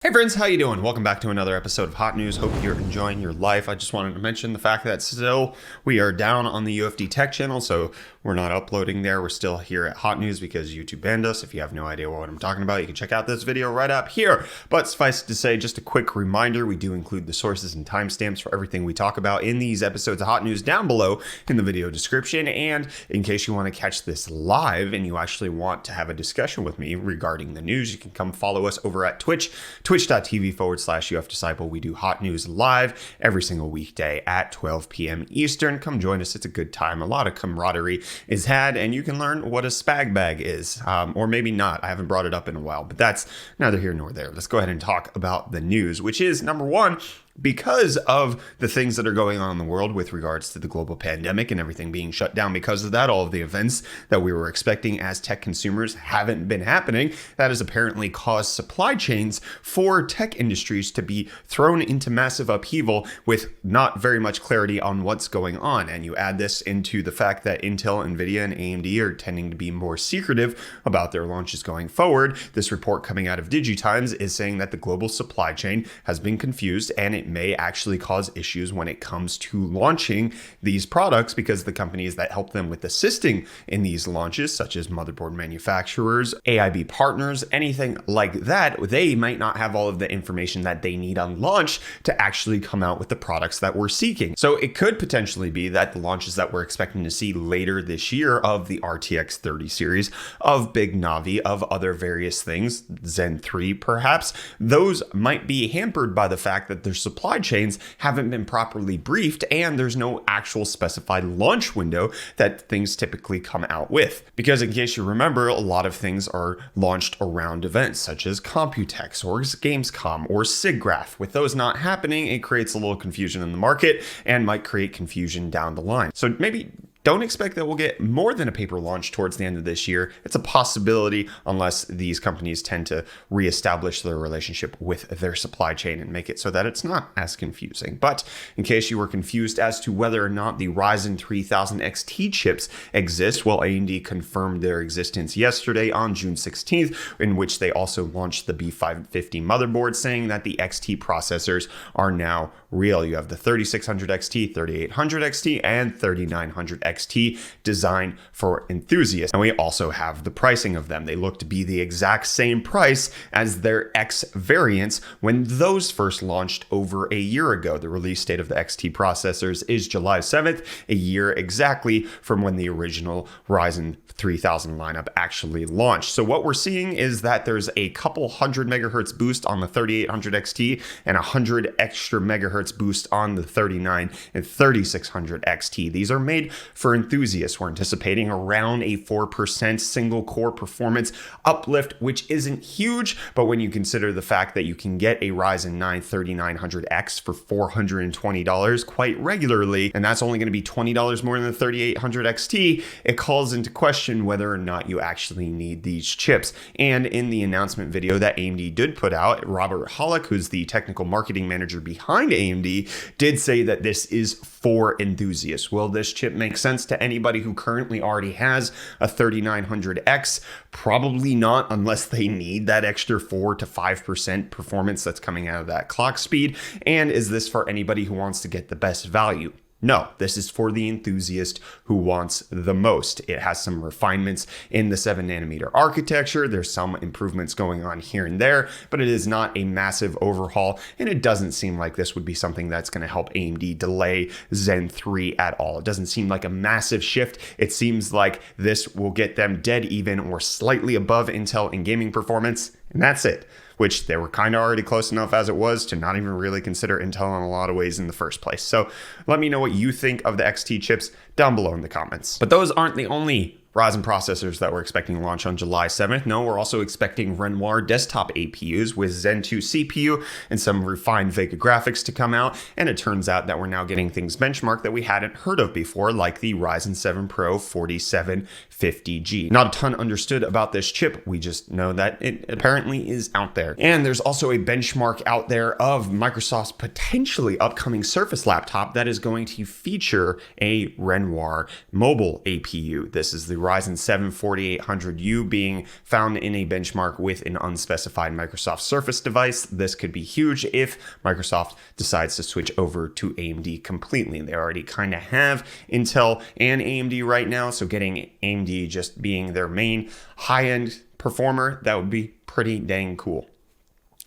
Hey friends, how you doing? Welcome back to another episode of Hot News. Hope you're enjoying your life. I just wanted to mention the fact that still we are down on the UFD Tech channel, so we're not uploading there. We're still here at Hot News because YouTube banned us. If you have no idea what I'm talking about, you can check out this video right up here. But suffice to say, just a quick reminder, we do include the sources and timestamps for everything we talk about in these episodes of Hot News down below in the video description. And in case you want to catch this live and you actually want to have a discussion with me regarding the news, you can come follow us over at twitch.tv/UFDisciple. We do Hot News live every single weekday at 12 p.m. Eastern. Come join us. It's a good time. A lot of camaraderie is had, and you can learn what a spag bag is, or maybe not. I haven't brought it up in a while, but that's neither here nor there. Let's go ahead and talk about the news, which is number one, because of the things that are going on in the world with regards to the global pandemic and everything being shut down because of that, all of the events that we were expecting as tech consumers haven't been happening. That has apparently caused supply chains for tech industries to be thrown into massive upheaval with not very much clarity on what's going on. And you add this into the fact that Intel, Nvidia, and AMD are tending to be more secretive about their launches going forward. This report coming out of DigiTimes is saying that the global supply chain has been confused, and it may actually cause issues when it comes to launching these products because the companies that help them with assisting in these launches, such as motherboard manufacturers, AIB partners, anything like that, they might not have all of the information that they need on launch to actually come out with the products that we're seeking. So it could potentially be that the launches that we're expecting to see later this year of the RTX 30 series, of Big Navi, of other various things, Zen 3 perhaps, those might be hampered by the fact that there's supply chains haven't been properly briefed and there's no actual specified launch window that things typically come out with. Because in case you remember, a lot of things are launched around events such as Computex or Gamescom or SIGGRAPH. With those not happening, it creates a little confusion in the market and might create confusion down the line. So maybe don't expect that we'll get more than a paper launch towards the end of this year. It's a possibility unless these companies tend to reestablish their relationship with their supply chain and make it so that it's not as confusing. But in case you were confused as to whether or not the Ryzen 3000 XT chips exist, well, AMD confirmed their existence yesterday on June 16th, in which they also launched the B550 motherboard, saying that the XT processors are now real. You have the 3600 XT, 3800 XT, and 3900 XT designed for enthusiasts. And we also have the pricing of them. They look to be the exact same price as their X variants when those first launched over a year ago. The release date of the XT processors is July 7th, a year exactly from when the original Ryzen 3000 lineup actually launched. So what we're seeing is that there's a couple hundred megahertz boost on the 3800 XT and 100 extra megahertz boost on the 39 and 3600 XT. These are made for enthusiasts. We're anticipating around a 4% single core performance uplift, which isn't huge, but when you consider the fact that you can get a Ryzen 9 3900X for $420 quite regularly, and that's only going to be $20 more than the 3800 XT, it calls into question whether or not you actually need these chips. And in the announcement video that AMD did put out, Robert Hollick, who's the technical marketing manager behind AMD, did say that this is for enthusiasts. Will this chip make sense to anybody who currently already has a 3900X? Probably not, unless they need that extra 4 to 5% performance that's coming out of that clock speed. And is this for anybody who wants to get the best value? No, this is for the enthusiast who wants the most. It has some refinements in the 7nm architecture. There's some improvements going on here and there, but it is not a massive overhaul, and it doesn't seem like this would be something that's going to help AMD delay Zen 3 at all. It doesn't seem like a massive shift. It seems like this will get them dead even or slightly above Intel in gaming performance, and that's it. Which they were kind of already close enough as it was to not even really consider Intel in a lot of ways in the first place. So let me know what you think of the XT chips down below in the comments. But those aren't the only Ryzen processors that we're expecting to launch on July 7th. No, we're also expecting Renoir desktop APUs with Zen 2 CPU and some refined Vega graphics to come out. And it turns out that we're now getting things benchmarked that we hadn't heard of before, like the Ryzen 7 Pro 4750G. Not a ton understood about this chip. We just know that it apparently is out there. And there's also a benchmark out there of Microsoft's potentially upcoming Surface laptop that is going to feature a Renoir mobile APU. This is the Ryzen 7 4800U being found in a benchmark with an unspecified Microsoft Surface device. This could be huge if Microsoft decides to switch over to AMD completely. They already kind of have Intel and AMD right now, so getting AMD just being their main high-end performer, that would be pretty dang cool.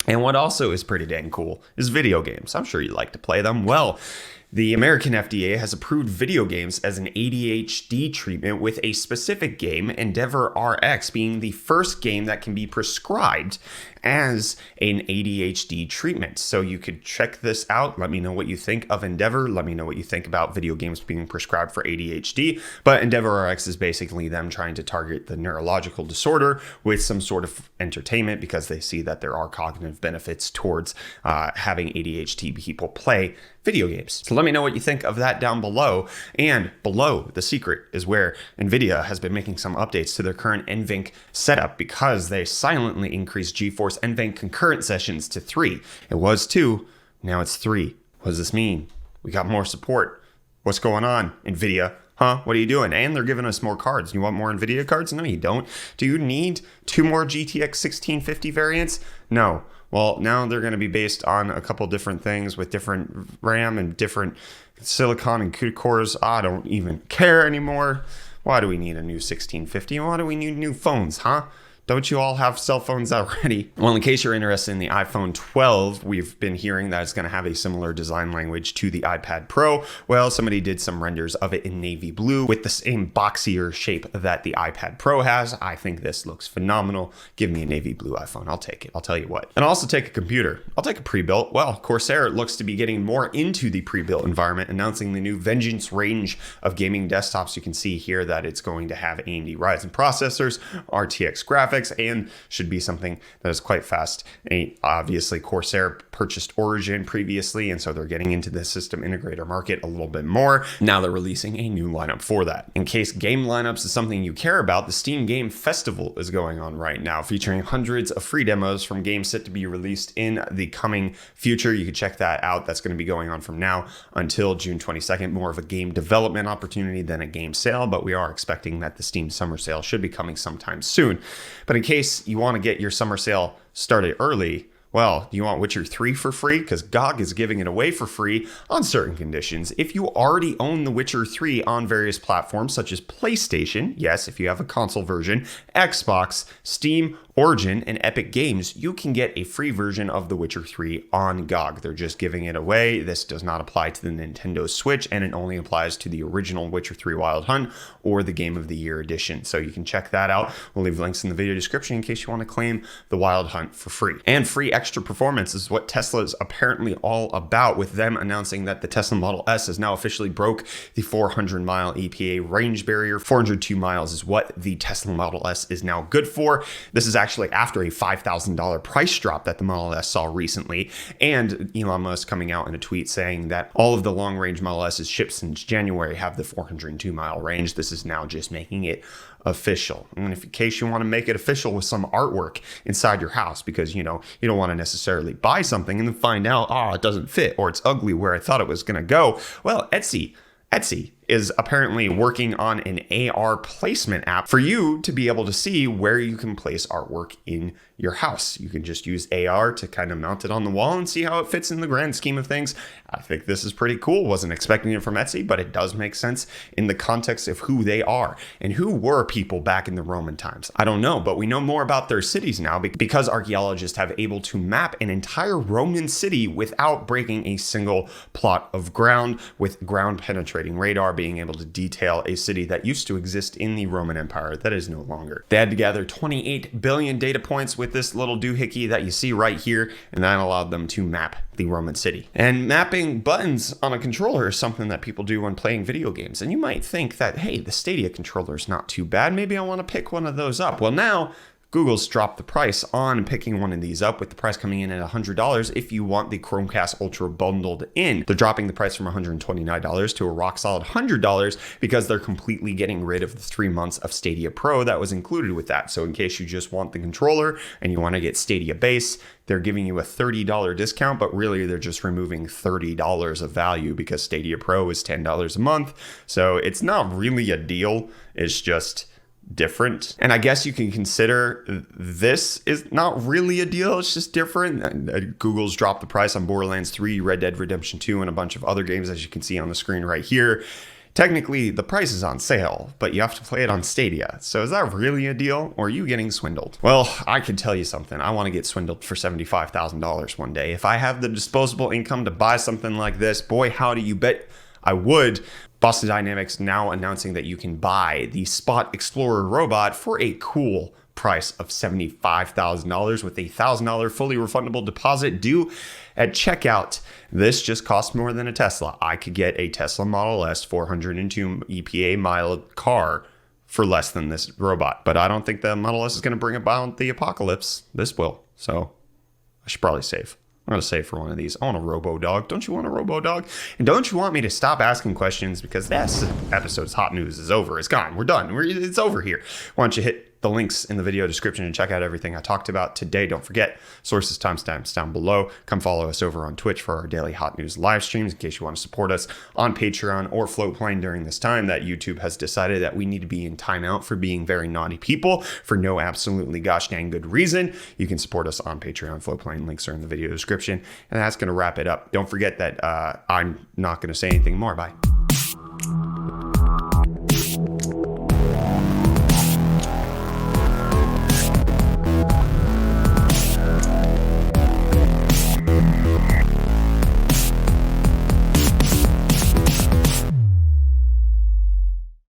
And what also is pretty dang cool is video games. I'm sure you like to play them. Well, the American FDA has approved video games as an ADHD treatment, with a specific game, Endeavor RX, being the first game that can be prescribed as an ADHD treatment. So you could check this out. Let me know what you think of Endeavor. Let me know what you think about video games being prescribed for ADHD. But Endeavor RX is basically them trying to target the neurological disorder with some sort of entertainment, because they see that there are cognitive benefits towards having ADHD people play video games. So let me know what you think of that down below. And below the secret is where Nvidia has been making some updates to their current NVENC setup, because they silently increased GeForce NVENC concurrent sessions to 3. It was 2, now it's 3. What does this mean? We got more support. What's going on, Nvidia? Huh? What are you doing? And they're giving us more cards. You want more Nvidia cards? No, you don't. Do you need 2 more GTX 1650 variants? No. Well, now they're going to be based on a couple different things with different RAM and different silicon and CUDA cores. I don't even care anymore. Why do we need a new 1650? Why do we need new phones, huh? Don't you all have cell phones already? Well, in case you're interested in the iPhone 12, we've been hearing that it's going to have a similar design language to the iPad Pro. Well, somebody did some renders of it in navy blue with the same boxier shape that the iPad Pro has. I think this looks phenomenal. Give me a navy blue iPhone. I'll take it. I'll tell you what. And I'll also take a computer. I'll take a pre-built. Well, Corsair looks to be getting more into the pre-built environment, announcing the new Vengeance range of gaming desktops. You can see here that it's going to have AMD Ryzen processors, RTX graphics, and should be something that is quite fast. And obviously, Corsair purchased Origin previously, and so they're getting into the system integrator market a little bit more. Now they're releasing a new lineup for that. In case game lineups is something you care about, the Steam Game Festival is going on right now, featuring hundreds of free demos from games set to be released in the coming future. You can check that out. That's going to be going on from now until June 22nd. More of a game development opportunity than a game sale, but we are expecting that the Steam Summer Sale should be coming sometime soon. But in case you want to get your summer sale started early, well, do you want Witcher 3 for free? Because GOG is giving it away for free on certain conditions. If you already own The Witcher 3 on various platforms such as PlayStation, yes, if you have a console version, Xbox, Steam, Origin, and Epic Games, you can get a free version of The Witcher 3 on GOG. They're just giving it away. This does not apply to the Nintendo Switch, and it only applies to the original Witcher 3 Wild Hunt or the Game of the Year edition. So you can check that out. We'll leave links in the video description in case you want to claim the Wild Hunt for free. And free extra performance is what Tesla is apparently all about, with them announcing that the Tesla Model S has now officially broke the 400-mile EPA range barrier. 402 miles is what the Tesla Model S is now good for. This is actually after a $5,000 price drop that the Model S saw recently, and Elon Musk coming out in a tweet saying that all of the long-range Model S's shipped since January have the 402-mile range. This is now just making it official. And if in case you want to make it official with some artwork inside your house, because you don't want to necessarily buy something and then find out, oh, it doesn't fit or it's ugly where I thought it was going to go. Well, Etsy is apparently working on an AR placement app for you to be able to see where you can place artwork in your house. You can just use AR to kind of mount it on the wall and see how it fits in the grand scheme of things. I think this is pretty cool. Wasn't expecting it from Etsy, but it does make sense in the context of who they are and who were people back in the Roman times. I don't know, but we know more about their cities now because archaeologists have able to map an entire Roman city without breaking a single plot of ground, with ground penetrating radar being able to detail a city that used to exist in the Roman Empire that is no longer. They had to gather 28 billion data points with this little doohickey that you see right here, and that allowed them to map the Roman city. And mapping buttons on a controller is something that people do when playing video games. And you might think that, hey, the Stadia controller is not too bad. Maybe I want to pick one of those up. Well, now Google's dropped the price on picking one of these up, with the price coming in at $100 if you want the Chromecast Ultra bundled in. They're dropping the price from $129 to a rock solid $100 because they're completely getting rid of the 3 months of Stadia Pro that was included with that. So in case you just want the controller and you want to get Stadia Base, they're giving you a $30 discount, but really they're just removing $30 of value because Stadia Pro is $10 a month. So it's not really a deal. It's just different. And I guess you can consider this is not really a deal, it's just different. Google's dropped the price on Borderlands 3, Red Dead Redemption 2, and a bunch of other games, as you can see on the screen right here. Technically, the price is on sale, but you have to play it on Stadia. So is that really a deal, or are you getting swindled? Well, I can tell you something. I want to get swindled for $75,000 one day. If I have the disposable income to buy something like this, boy, how do you bet I would. Boston Dynamics now announcing that you can buy the Spot Explorer robot for a cool price of $75,000 with a $1,000 fully refundable deposit due at checkout. This just costs more than a Tesla. I could get a Tesla Model S 402 EPA mile car for less than this robot, but I don't think the Model S is going to bring about the apocalypse. This will, so I should probably save. I'm going to save for one of these. I want a Robodog. Don't you want a Robodog? And don't you want me to stop asking questions, because this episode's hot news is over. It's gone. We're done. It's over here. Why don't you hit the links in the video description and check out everything I talked about today. Don't forget, sources, timestamps down below. Come follow us over on Twitch for our daily hot news live streams in case you want to support us on Patreon or Floatplane during this time that YouTube has decided that we need to be in timeout for being very naughty people for no absolutely gosh dang good reason. You can support us on Patreon, Floatplane. Links are in the video description. And that's going to wrap it up. Don't forget that I'm not going to say anything more. Bye.